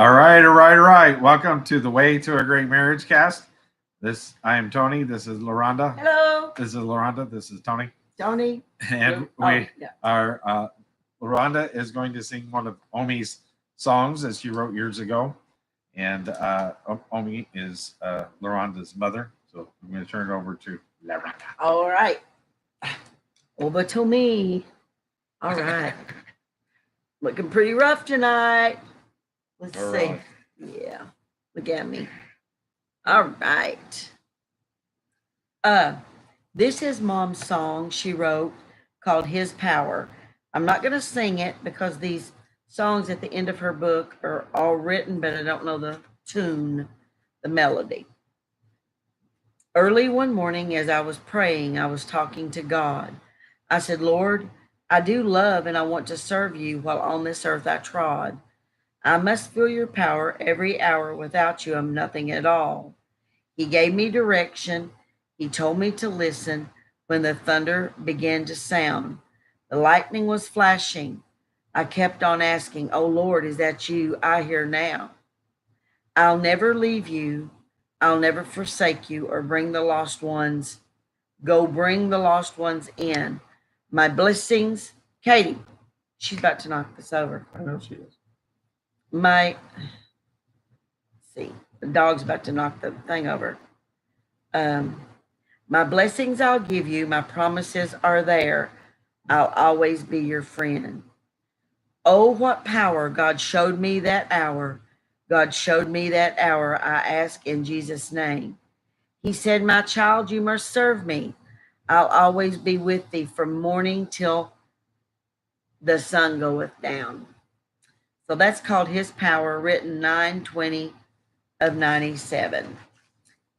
All right, all right, all right. Welcome to the Way to a Great Marriage cast. I am Tony. This is LaRonda. Hello. This is LaRonda. This is Tony. Tony. And LaRonda is going to sing one of Omi's songs that she wrote years ago. And Omi is LaRonda's mother. So I'm going to turn it over to LaRonda. All right. Over to me. All right. Looking pretty rough tonight. Let's see. Right. Yeah. Look at me. All right. This is Mom's song she wrote called His Power. I'm not going to sing it because these songs at the end of her book are all written, but I don't know the tune, the melody. Early one morning as I was praying, I was talking to God. I said, Lord, I do love and I want to serve you while on this earth I trod. I must feel your power every hour. Without you, I'm nothing at all. He gave me direction. He told me to listen when the thunder began to sound. The lightning was flashing. I kept on asking, oh Lord, is that you I hear now? I'll never leave you. I'll never forsake you or bring the lost ones. Go bring the lost ones in. My blessings. Katie, she's about to knock this over. I know she is. The dog's about to knock the thing over. My blessings I'll give you. My promises are there. I'll always be your friend. Oh, what power God showed me that hour. God showed me that hour. I ask in Jesus' name. He said, my child, you must serve me. I'll always be with thee from morning till the sun goeth down. So that's called His Power, written 9/20 of 97.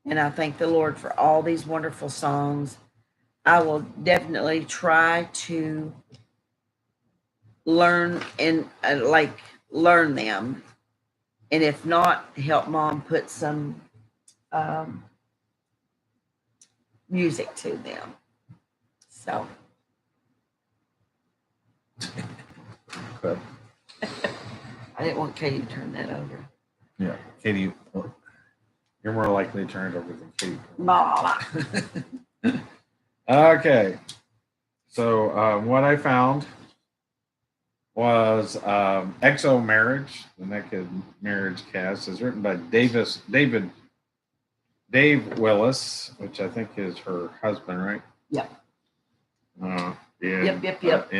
And I thank the Lord for all these wonderful songs. I will definitely try to learn and learn them. And if not, help Mom put some music to them. So. Good. I didn't want Katie to turn that over. Yeah, Katie, you're more likely to turn it over than Katie. Okay. So what I found was Exo Marriage, the Naked Marriage cast, is written by Dave Willis, which I think is her husband, right? Yep. Yep.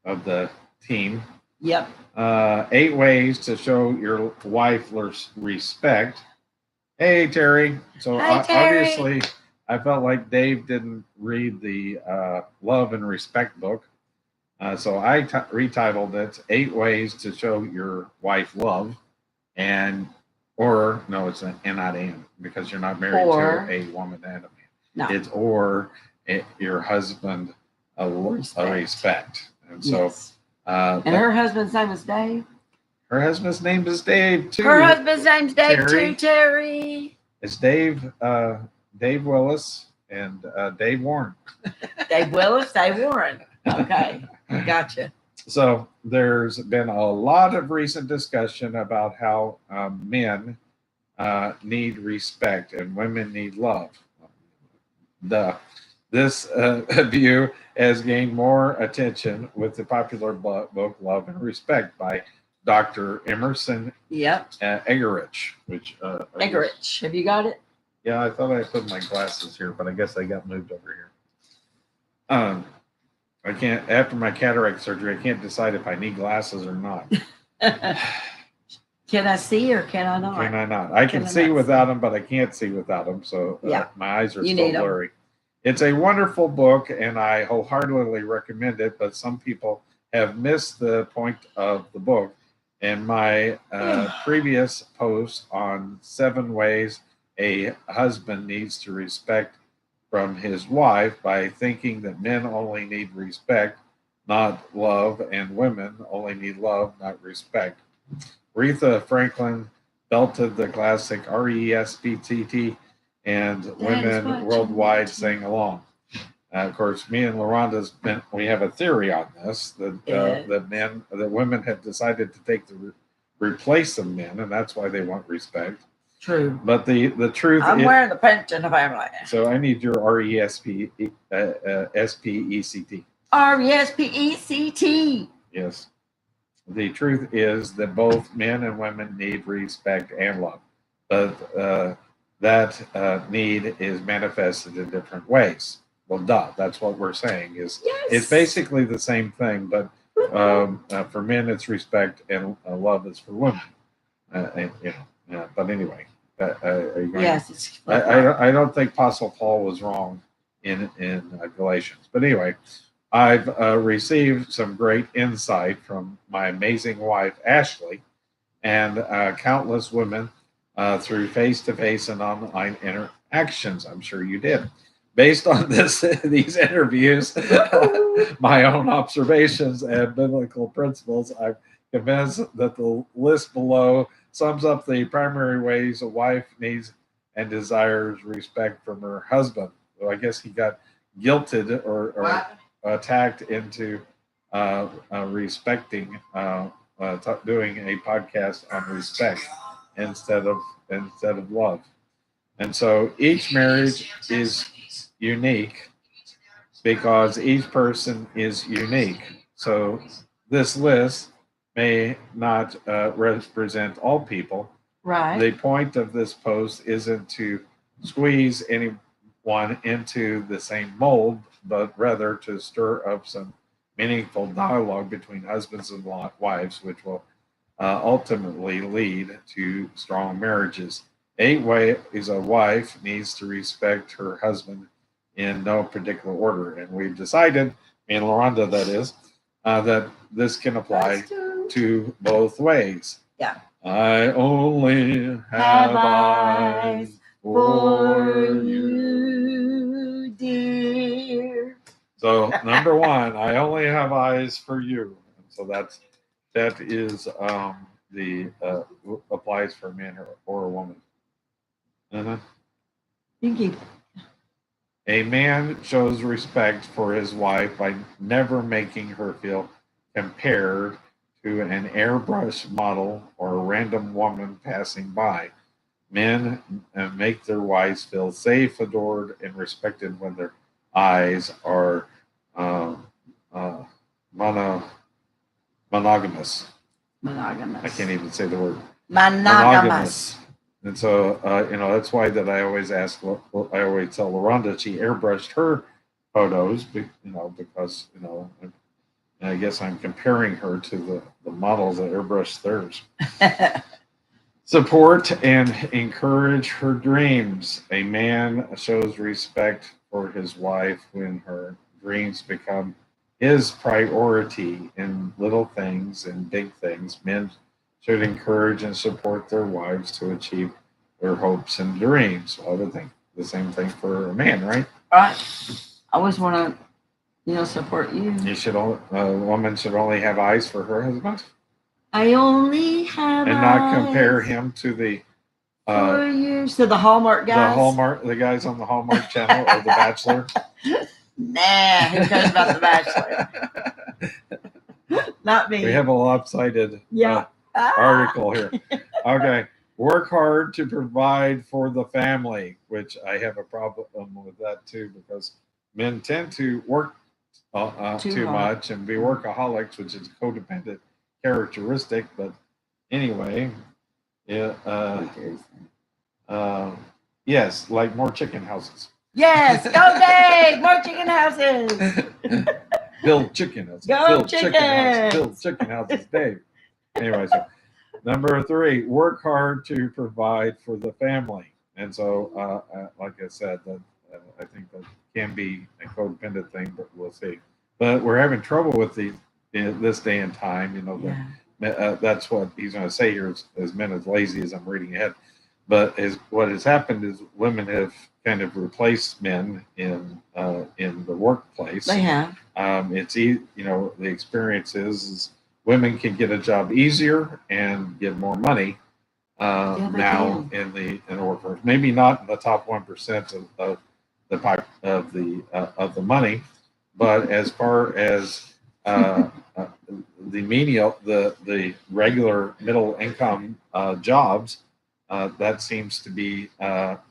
Of the team. Yep. 8 ways to show your wife respect. Hey, Terry. So Hi, Terry. Obviously, I felt like Dave didn't read the Love and Respect book. So I retitled it 8 Ways to Show Your Wife Love. It's an and not and, because you're not married to a woman and a man. No. It's your husband a respect. And yes. So and her husband's name is Dave? Her husband's name is Dave, too. Her husband's name's Dave, too, Terry. It's Dave Willis and Dave Warren. Dave Willis, Dave Warren. Okay, gotcha. So there's been a lot of recent discussion about how men need respect and women need love. This view has gained more attention with the popular book Love and Respect by Dr. Emerson Eggerichs. Eggerichs. Have you got it? Yeah, I thought I put my glasses here, but I guess they got moved over here. I can't, after my cataract surgery, I can't decide if I need glasses or not. Can I see or can I not? Can I not? I can see without them, but I can't see without them. So my eyes are still blurry. It's a wonderful book, and I wholeheartedly recommend it, but some people have missed the point of the book. In my previous post on 7 ways a husband needs to respect from his wife by thinking that men only need respect, not love, and women only need love, not respect. Aretha Franklin belted the classic RESPCT, and women worldwide sang along. Of course, me and LaRonda's we have a theory on this that women have decided to take the replace the men, and that's why they want respect. True. But the truth I'm wearing the pinch in the family. So I need your RESPECT. RESPECT. Yes. The truth is that both men and women need respect and love, but that need is manifested in different ways. Well, duh, that's what we're saying. Is yes. It's basically the same thing, but for men it's respect and love is for women. And, but anyway, yes, I don't think Apostle Paul was wrong in Galatians, but anyway. I've received some great insight from my amazing wife, Ashley, and countless women through face-to-face and online interactions. I'm sure you did. Based on these interviews, my own observations and biblical principles, I'm convinced that the list below sums up the primary ways a wife needs and desires respect from her husband. So I guess he got guilted or attacked into respecting, doing a podcast on respect instead of love. And so each marriage is unique because each person is unique. So this list may not represent all people. Right. The point of this post isn't to squeeze anyone into the same mold, but rather to stir up some meaningful dialogue between husbands and wives, which will ultimately lead to strong marriages. 8 ways a wife needs to respect her husband in no particular order. And we've decided, me and Loranda, that is, that this can apply to both ways. Yeah. I only have eyes for you, dear. So number 1, I only have eyes for you. And so that is the applies for a man or a woman. Thank you. A man shows respect for his wife by never making her feel compared to an airbrush model or a random woman passing by. Men make their wives feel safe, adored, and respected when their eyes are monogamous. Monogamous. I can't even say the word. Monogamous. And so, that's why that I always ask. I always tell Loranda she airbrushed her photos, because I guess I'm comparing her to the models that airbrushed theirs. Support and encourage her dreams. A man shows respect for his wife when her dreams become his priority in little things and big things. Men should encourage and support their wives to achieve their hopes and dreams. I would think the same thing for a man, right? Right. I always want to, support you. A woman should only have eyes for her husband. I only have and not compare him to the for you. So the Hallmark guys. The guys on the Hallmark channel or The Bachelor. Nah, who cares about The Bachelor? Not me. We have a lopsided article here. Okay. Work hard to provide for the family, which I have a problem with that too, because men tend to work too much and be workaholics, which is a codependent characteristic. But anyway, yes, like more chicken houses. Yes, go Dave! More chicken houses. Build chicken houses. Build chicken houses. Build chicken houses, Dave. Anyway, so number 3, work hard to provide for the family. And so, like I said, that I think that can be a codependent thing, but we'll see. But we're having trouble with this day and time. That's what he's going to say here is men as lazy as I'm reading ahead. But what has happened is women have kind of replaced men in the workplace. They have. The experience is women can get a job easier and get more money now in the workforce. Maybe not in the top 1% of the money, but as far as menial, the regular middle income jobs, that seems to be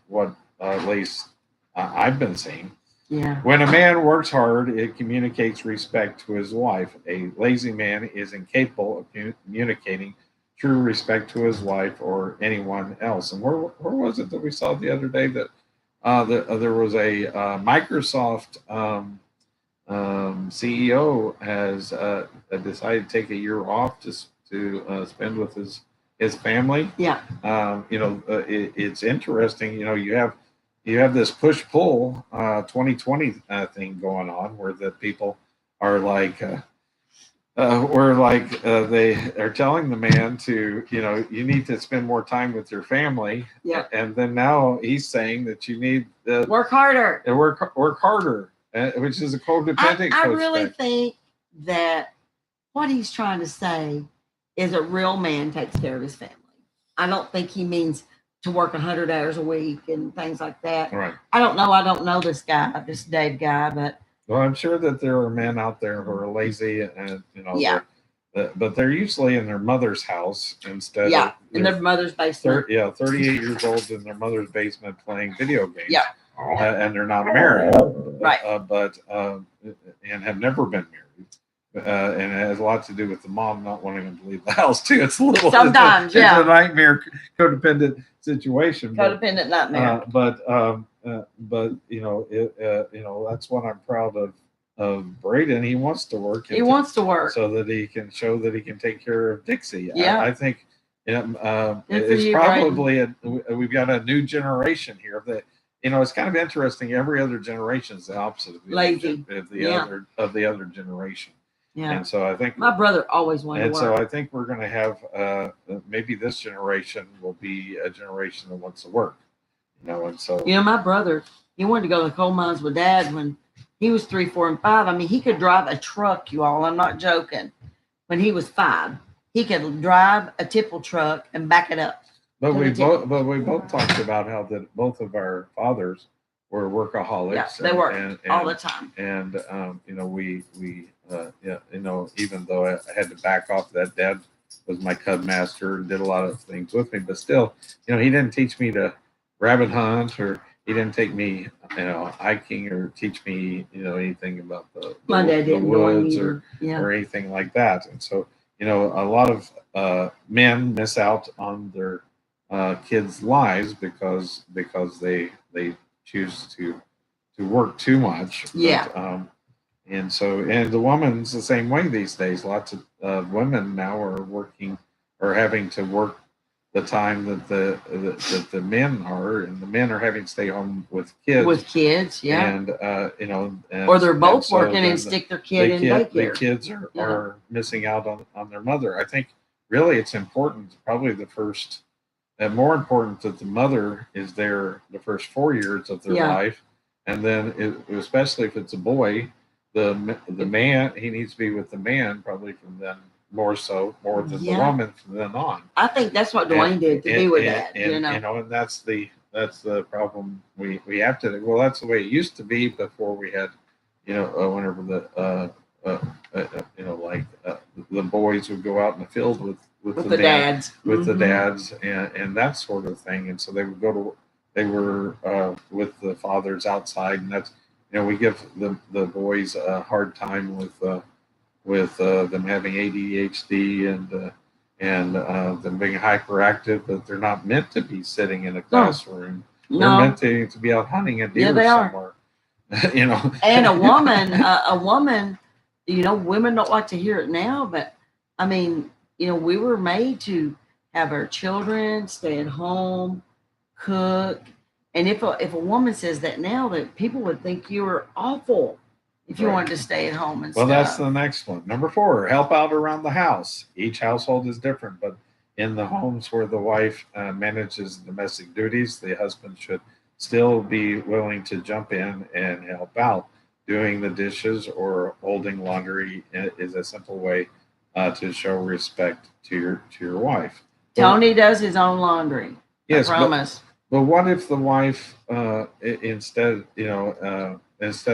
what at least I've been seeing. Yeah. When a man works hard, it communicates respect to his wife. A lazy man is incapable of communicating true respect to his wife or anyone else. And where was it that we saw the other day that there was a Microsoft CEO has decided to take a year off just to spend with his family. Yeah. It's interesting. You have this push pull 2020 thing going on where the people are like. They are telling the man to, you need to spend more time with your family. Yeah. And then now he's saying that you need to work harder. Work harder, which is a codependent. I really think that what he's trying to say is a real man takes care of his family. I don't think he means to work 100 hours a week and things like that. Right. I don't know this guy, this Dave guy, but. Well, I'm sure that there are men out there who are lazy and, yeah. But they're usually in their mother's house instead of in their mother's basement. 38 years old in their mother's basement playing video games. Yeah. And they're not married. Right. And have never been married. And it has a lot to do with the mom not wanting them to leave the house too. It's a little sometimes, it's a nightmare codependent situation. Codependent nightmare. But that's what I'm proud of Braden. He wants to work. He wants to work so that he can show that he can take care of Dixie. Yeah. I think it's probably we've got a new generation here that. It's kind of interesting. Every other generation is the opposite of the other generation. Yeah. And so I think my brother always wanted to work. And so I think we're going to have maybe this generation will be a generation that wants to work. And so my brother, he wanted to go to the coal mines with Dad when he was 3, 4, and 5. I mean, he could drive a truck, you all. I'm not joking. When he was 5, he could drive a tipple truck and back it up. But we both talked about how that both of our fathers were workaholics. Yeah, they worked all the time. And even though I had to back off that, Dad was my cub master and did a lot of things with me. But still, he didn't teach me to rabbit hunt, or he didn't take me, hiking, or teach me, anything about the woods or anything like that. And so, a lot of men miss out on their kids' lives because they choose to work too much. Yeah. And the woman's the same way these days. Lots of women now are working or having to work the time that the men are, and the men are having to stay home with kids. Yeah. And or they're both working and stick their kid in daycare. The kids are missing out on their mother. I think really it's important, probably the first. And more important that the mother is there the first 4 years of their life, and then especially if it's a boy, the man, he needs to be with the man probably from then more than the woman from then on. I think that's what Dwayne did to be with that. And that's the problem we have to. Well, that's the way it used to be before we had, whenever the boys would go out in the field with the dads, and that sort of thing. And so they would they were with the fathers outside, and that's, we give the boys a hard time with them having ADHD and them being hyperactive, but they're not meant to be sitting in a classroom. No. They're meant to be out hunting a deer somewhere. And a woman, women don't like to hear it now, but I mean, we were made to have our children, stay at home, cook. And if a woman says that now, that people would think you were awful if you wanted to stay at home and stuff. Well, that's the next one. Number 4, help out around the house. Each household is different, but in the homes where the wife manages domestic duties, the husband should still be willing to jump in and help out. Doing the dishes or folding laundry is a simple way to show respect to your wife. Tony does his own laundry. Yes, I promise. But what if the wife instead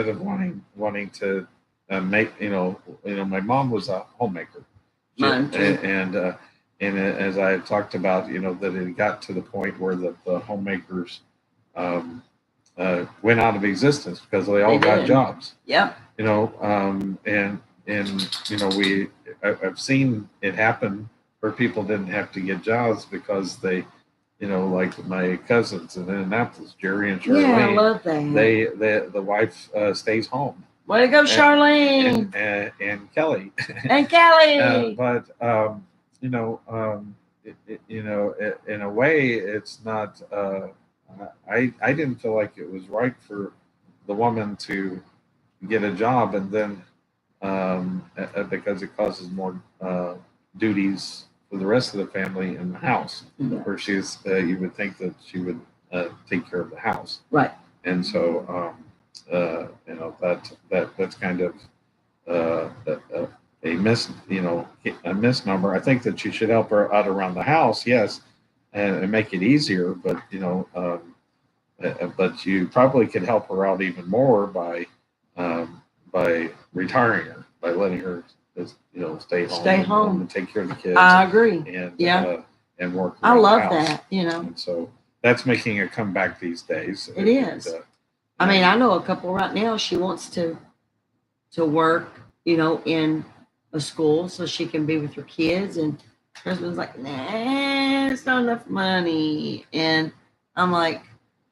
of wanting to make, my mom was a homemaker, And as I talked about, that it got to the point where the homemakers went out of existence because they all got jobs. Yep. I've seen it happen where people didn't have to get jobs because they, like my cousins in Indianapolis, Jerry and Charlene. Yeah, I love that. The wife stays home. Way to go, Charlene and Kelly. And Kelly. In a way, it's not. I didn't feel like it was right for the woman to get a job and then because it causes more duties for the rest of the family in the house, where she's you would think that she would take care of the house, right? And so that's kind of a misnomer. I think that you should help her out around the house, yes, and make it easier, but but you probably could help her out even more by retiring her, by letting her stay home and take care of the kids. I agree. And work. I love that. And so that's making a comeback these days. It is. I mean, I know a couple right now. She wants to work, in a school so she can be with her kids, and her husband's like, nah, it's not enough money. And I'm like,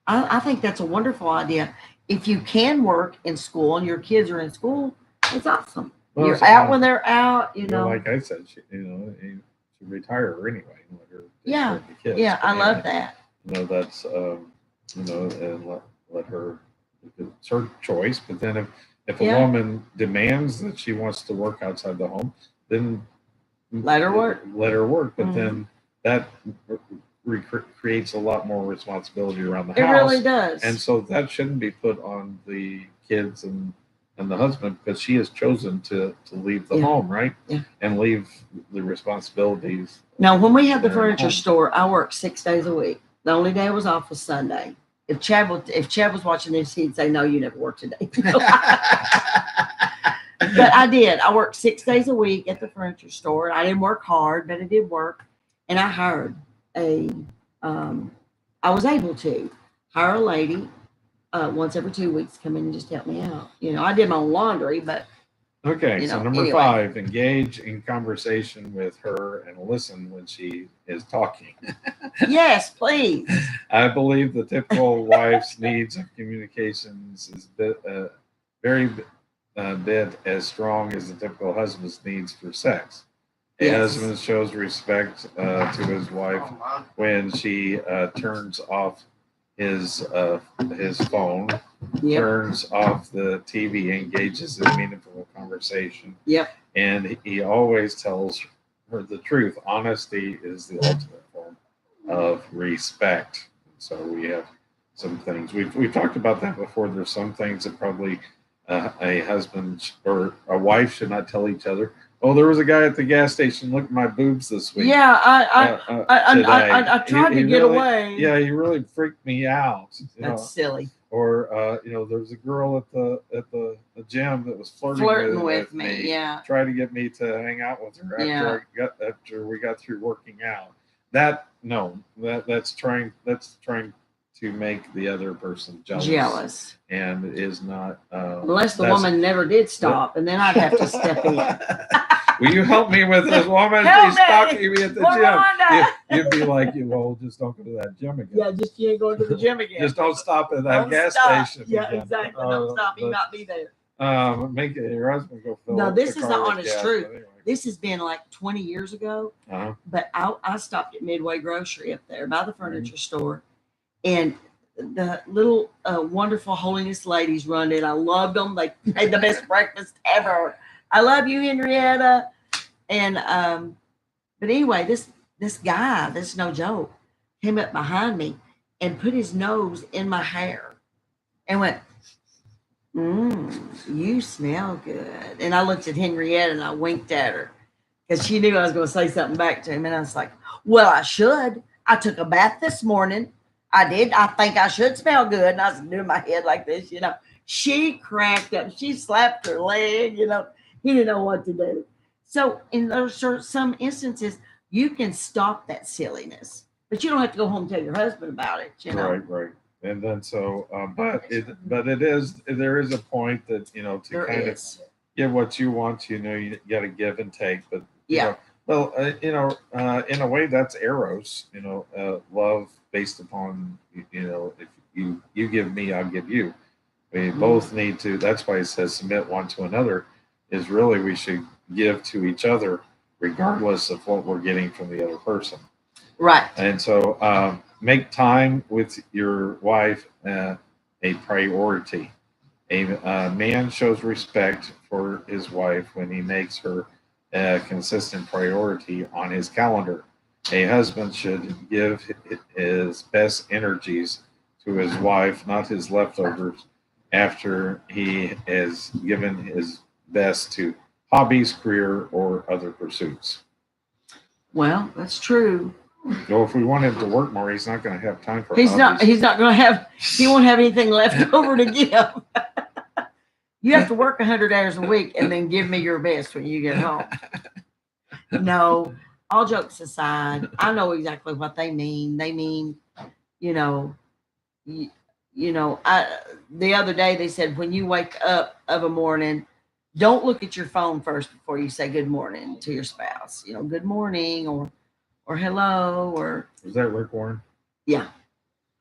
I think that's a wonderful idea. If you can work in school and your kids are in school, it's awesome. Well, you're out when they're out, Like I said, she retire her anyway. Let her take care of the kids. Yeah, I love that. That's and let her. It's her choice. But then if a woman demands that she wants to work outside the home, then let her work. But then that creates a lot more responsibility around the house. It really does. And so that shouldn't be put on the kids and the husband, because she has chosen to leave the home, right? Yeah. And leave the responsibilities. Now, when we had the furniture store, I worked 6 days a week. The only day I was off was Sunday. If Chad was watching this, he'd say, "No, you never worked today." But I did. I worked 6 days a week at the furniture store. I didn't work hard, but I did work. And I hired I was able to hire a lady once every 2 weeks to come in and just help me out. I did my own laundry, but. Okay, so number 5, engage in conversation with her and listen when she is talking. Yes, please. I believe the typical wife's needs of communications is very bit as strong as the typical husband's needs for sex. A husband shows respect to his wife when she turns off his phone, turns off the TV, engages in meaningful conversation. Yep. And he always tells her the truth. Honesty is the ultimate form of respect. So we have some things. We've talked about that before. There's some things that probably a husband or a wife should not tell each other. Oh, there was a guy at the gas station. Look at my boobs this week. Yeah, I tried to get away. Yeah, he really freaked me out. That's silly. Or there was a girl at the gym that was flirting with me. Yeah, tried to get me to hang out with her after we got through working out. That's trying to make the other person jealous. And is not unless the woman never did stop, and then I'd have to step in. Will you help me with this woman? She's stalking me at the gym. You'd be like, well, just don't go to that gym again. Yeah, you ain't going to the gym again. Just don't stop at that gas station. Yeah, again. Exactly. Don't stop. You not be there. Make your husband go fill up this is the honest truth. Anyway. This has been like 20 years ago. But I stopped at Midway Grocery up there by the furniture store. And the little wonderful holiness ladies run it. I loved them. They made the best breakfast ever. I love you, Henrietta. And but anyway, this guy, this is no joke, came up behind me and put his nose in my hair and went, you smell good. And I looked at Henrietta and I winked at her because she knew I was going to say something back to him. And I was like, well, I should. I took a bath this morning. I did. I think I should smell good. And I was doing my head like this, She cracked up. She slapped her leg, He didn't know what to do. So in those some instances, you can stop that silliness, but you don't have to go home and tell your husband about it. You know, right. And then so, but it is, there is a point that, you know, to there kind of is. get what you want, you know, you got to give and take. But you Yeah. know, well, in a way, that's eros. You know, love based upon, you know, if you give me, I'll give you. We both need to. That's why it says submit one to another. Is really we should give to each other, regardless of what we're getting from the other person. Right. And so, make time with your wife a priority. A man shows respect for his wife when he makes her a consistent priority on his calendar. A husband should give his best energies to his wife, not his leftovers, after he has given his best to hobbies, career, or other pursuits. Well, that's true. Well, if we want him to work more, he's not going to have time for He's hobbies. He's not going to have. He won't have anything left over to give. You have to work 100 hours a week and then give me your best when you get home. No, all jokes aside, I know exactly what they mean. They mean, you know, the other day they said when you wake up of a morning, don't look at your phone first before you say good morning to your spouse. You know, good morning or hello or. Was that Rick Warren? Yeah.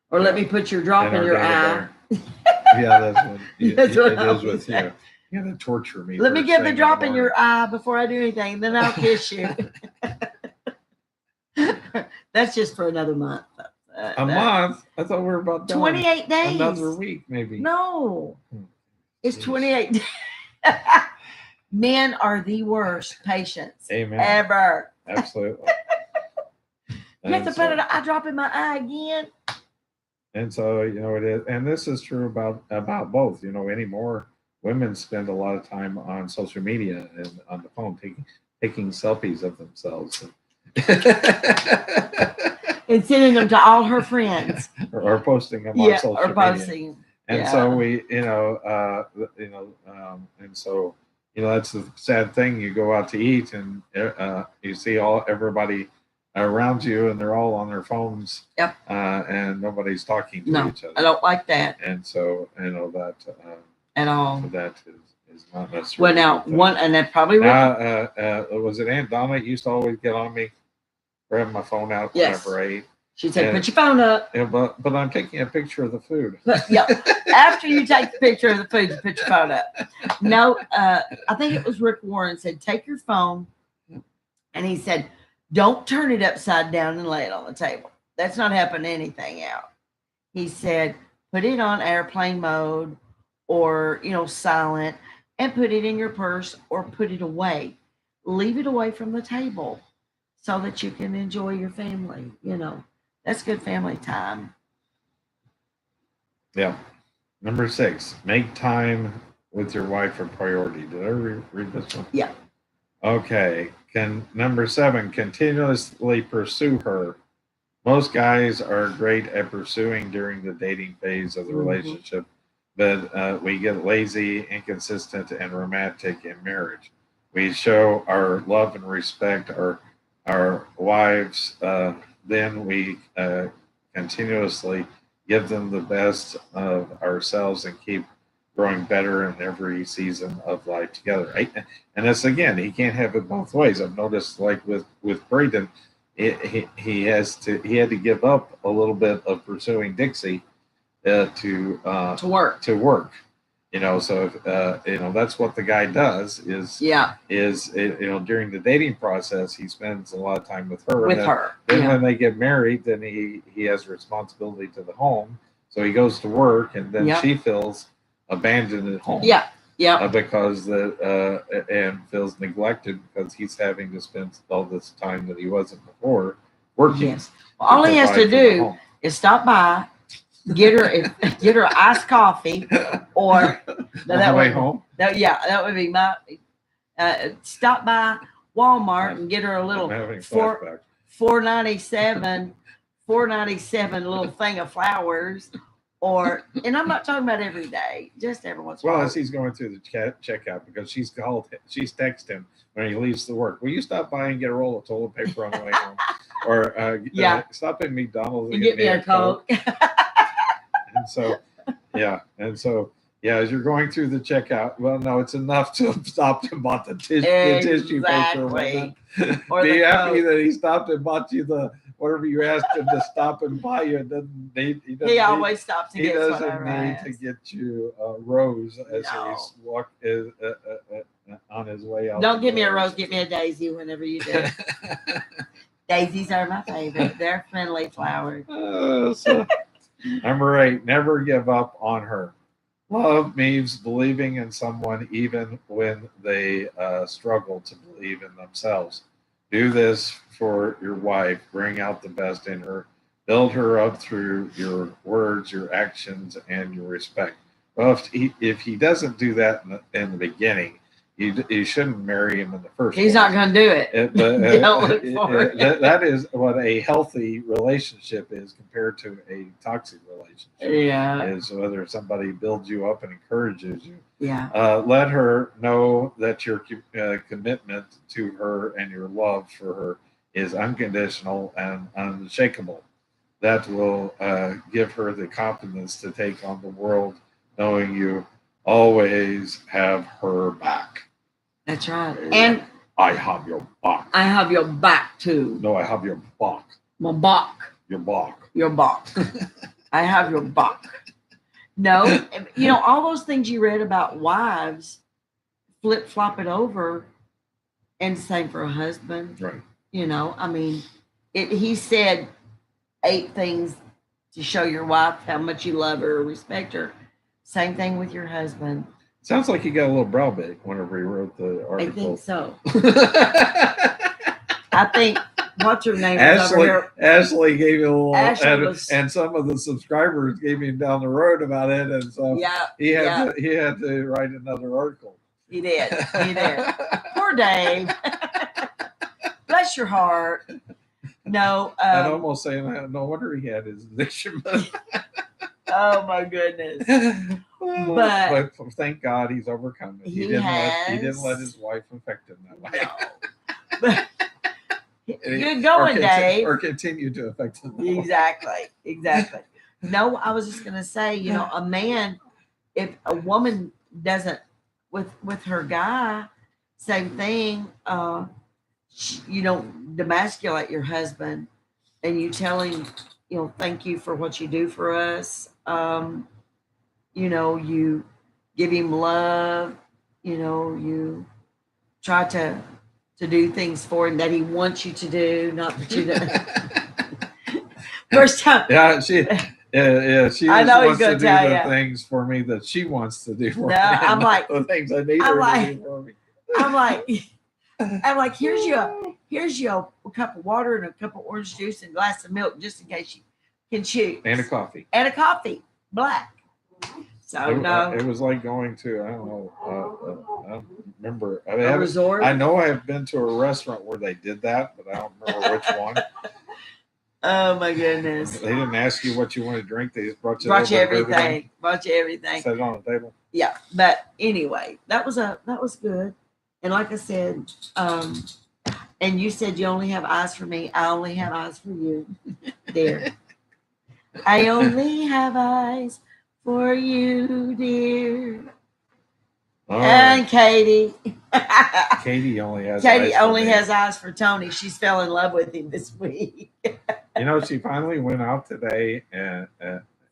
Or let me put your drop in your eye. Yeah, that's what, That's what it is with you. You got to torture me. Let me get the drop in your eye before I do anything, then I'll kiss you. That's just for another month. A month? I thought we were about done. 28 days. Another week, maybe. No. It's 28 days. Men are the worst patients ever. Absolutely. You have to put an eye drop in my eye again. And so, you know, it is, and this is true about both. You know, anymore, women spend a lot of time on social media and on the phone taking selfies of themselves. And sending them to all her friends. or posting them on social media. Posting. And so we, and so, you know, that's the sad thing. You go out to eat and you see everybody around you and they're all on their phones. Yep. And nobody's talking to each other. I don't like that. And so, you know, that at all. That is not necessarily. Well, now and that probably was it Aunt Donna used to always get on me, grab my phone out whenever I ate. She said, "Put your phone up." Yeah, but I'm taking a picture of the food. Yeah. After you take the picture of the food, you put your phone up. No, I think it was Rick Warren said, "Take your phone," and he said, "Don't turn it upside down and lay it on the table. That's not helping anything out." He said, "Put it on airplane mode or, you know, silent, and put it in your purse or put it away. Leave it away from the table so that you can enjoy your family. You know, that's good family time." Yeah. Number 6, make time with your wife a priority. Did I read this one? Yeah. Okay. Number 7, continuously pursue her. Most guys are great at pursuing during the dating phase of the relationship, but we get lazy, inconsistent, and romantic in marriage. We show our love and respect our wives. Then we continuously give them the best of ourselves and keep growing better in every season of life together. And that's, again, he can't have it both ways. I've noticed, like with Braden, he had to give up a little bit of pursuing Dixie to work. You know, so you know, that's what the guy does is during the dating process, he spends a lot of time with her. Then when they get married, then he has responsibility to the home. So he goes to work, and then she feels abandoned at home. Because and feels neglected because he's having to spend all this time that he wasn't before working. Yes. Well, all he has to do is stop by, get her iced coffee, or that way home. That would be my stop by Walmart and get her a little $4.97 little thing of flowers, and I'm not talking about every day, just every once in a while. Well, as he's going through the checkout, because she's texted him when he leaves to work. Will you stop by and get a roll of toilet paper on the way home? Or stop at McDonald's and get me a Coke. And so, as you're going through the checkout, well, no, it's enough to have stopped and bought the tissue paper. Or be happy that he stopped and bought you the whatever you asked him to stop and buy you. He always stops and gets whatever. He doesn't need to get you a rose as he's on his way out. Don't give me a rose, get me a daisy whenever you do. Daisies are my favorite. They're friendly flowers. Number 8, never give up on her. Love means believing in someone even when they struggle to believe in themselves. Do this for your wife. Bring out the best in her. Build her up through your words, your actions, and your respect. Well, if he doesn't do that in the beginning, you shouldn't marry him in the first place. He's not going to do it. Don't look for it. That is what a healthy relationship is compared to a toxic relationship. Yeah. Is whether somebody builds you up and encourages you. Yeah. Let her know that your commitment to her and your love for her is unconditional and unshakable. That will give her the confidence to take on the world, knowing you always have her back. That's right. And I have your back. I have your back too. No, I have your back. My back. Your back. Your back. I have your back. No, all those things you read about wives, flip-flop it over, and same for a husband. Right. He said 8 things to show your wife how much you love her or respect her. Same thing with your husband. Sounds like he got a little browbeat whenever he wrote the article. I think so. I think, what's her name? Ashley gave you a little, and some of the subscribers gave him down the road about it, and so he had to write another article. He did. Poor Dave. Bless your heart. No. I'm almost saying, no wonder he had his addiction. Oh my goodness! But thank God he's overcome it. He didn't let his wife affect him that way. No. Good going, Dave. Or continue to affect him. Exactly. No, I was just gonna say, a man, if a woman doesn't with her guy, same thing. You don't demasculate your husband, and you tell him, thank you for what you do for us. You give him love. You try to do things for him that he wants you to do, not that you don't. First time. Yeah, she I know wants to do the you. things for me that she wants to do for me. I'm like, the things I need her to do for me. I'm like, here's your a cup of water and a cup of orange juice and a glass of milk, just in case you can choose. And a coffee. Black. So it was like going to, I don't know, I don't remember. A resort? I know I have been to a restaurant where they did that, but I don't remember which one. Oh my goodness! They didn't ask you what you wanted to drink; they just brought you everything. Brought you everything. Set it on the table. Yeah, but anyway, that was good. And like I said, and you said you only have eyes for me. I only have eyes for you, dear. I only have eyes for you, dear. And Katie. Katie only has eyes for Tony. She's fell in love with him this week. She finally went out today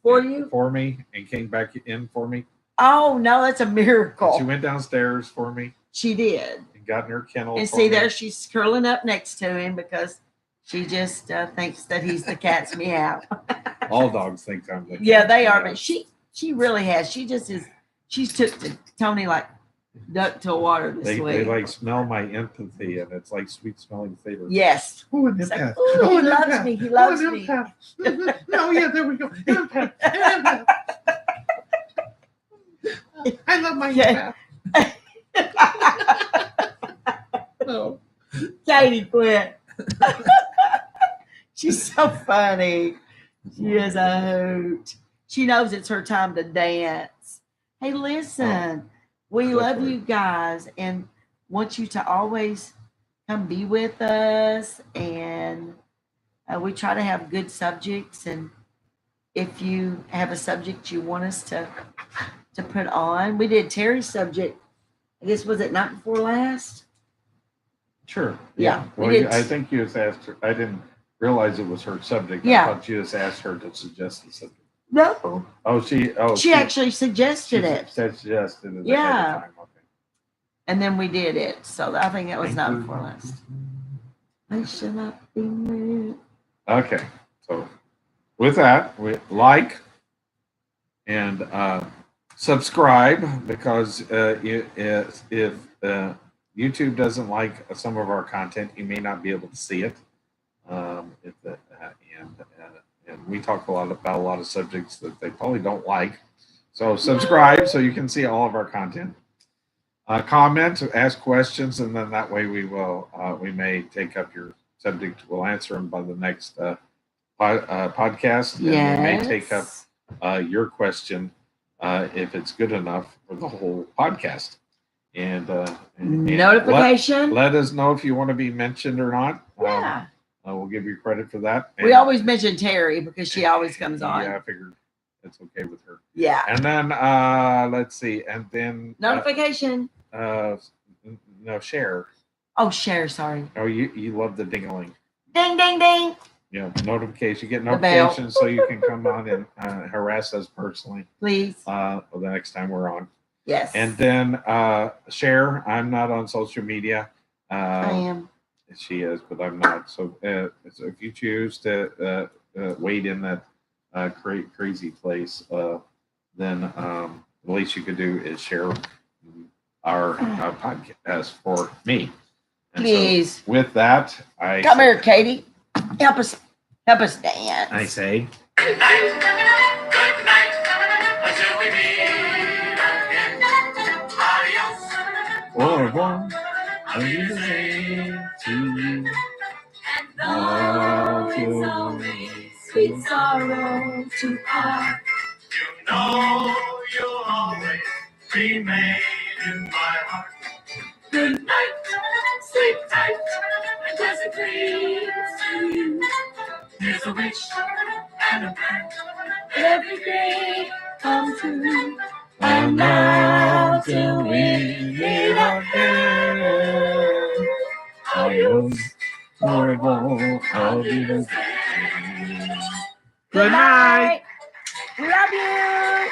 for me and came back in for me. Oh no, that's a miracle. She went downstairs for me. She did. And got in her kennel. And see, there she's curling up next to him because she just thinks that he's the cat's meow. All dogs think I'm the cat. Yeah, they are, but she really has. She just is. She's took to Tony like duck to water this week. They like smell my empathy, and it's like sweet smelling flavor. Yes. Oh, he loves me. He loves me. Oh, yeah, there we go. Empath. I love my empath. No. Katie quit. She's so funny. She is a hoot. She knows it's her time to dance. Hey, listen, we love you guys and want you to always come be with us. And we try to have good subjects. And if you have a subject you want us to put on, we did Terry's subject. I guess was it night before last? Sure. Yeah. Well, I think you just asked her. I didn't realize it was her subject. Yeah. I thought you just asked her to suggest the subject. No. She actually suggested it. Suggested it. Yeah. Ahead of time. Okay. And then we did it. So I think it was night before last. I should not be moved. Okay. So with that, we like and subscribe, because if YouTube doesn't like some of our content, you may not be able to see it. And we talk about a lot of subjects that they probably don't like. So subscribe so you can see all of our content. Comment, ask questions, and then that way we may take up your subject. We'll answer them by the next podcast. Yes. And we may take up your question if it's good enough for the whole podcast. And notification. Let us know if you want to be mentioned or not. Yeah. We'll give you credit for that. We always mention Terry because she always comes on. Yeah, I figured it's okay with her. Yeah. And then let's see. And then notification. No, share. Oh, share. Sorry. Oh, you love the ding-a-ling. Ding, ding, ding. Yeah, notification. You get notifications so you can come on and harass us personally. Please. The next time we're on. Yes. And then share. I'm not on social media. I am. She is, but I'm not. So if you choose to wade in that crazy place, then the least you could do is share our podcast for me. And please. So with that, come here, Katie. Help us dance. I say good night, until we meet again. Adios. Au revoir. To you. And it's only sweet sorrow to part. You know you'll always remain in my heart. Good night, sleep tight, and pleasant dreams to you. There's a wish and a prayer that every day comes true. And now till we meet again, adios, au revoir, I'll be the same. Good night. We love you.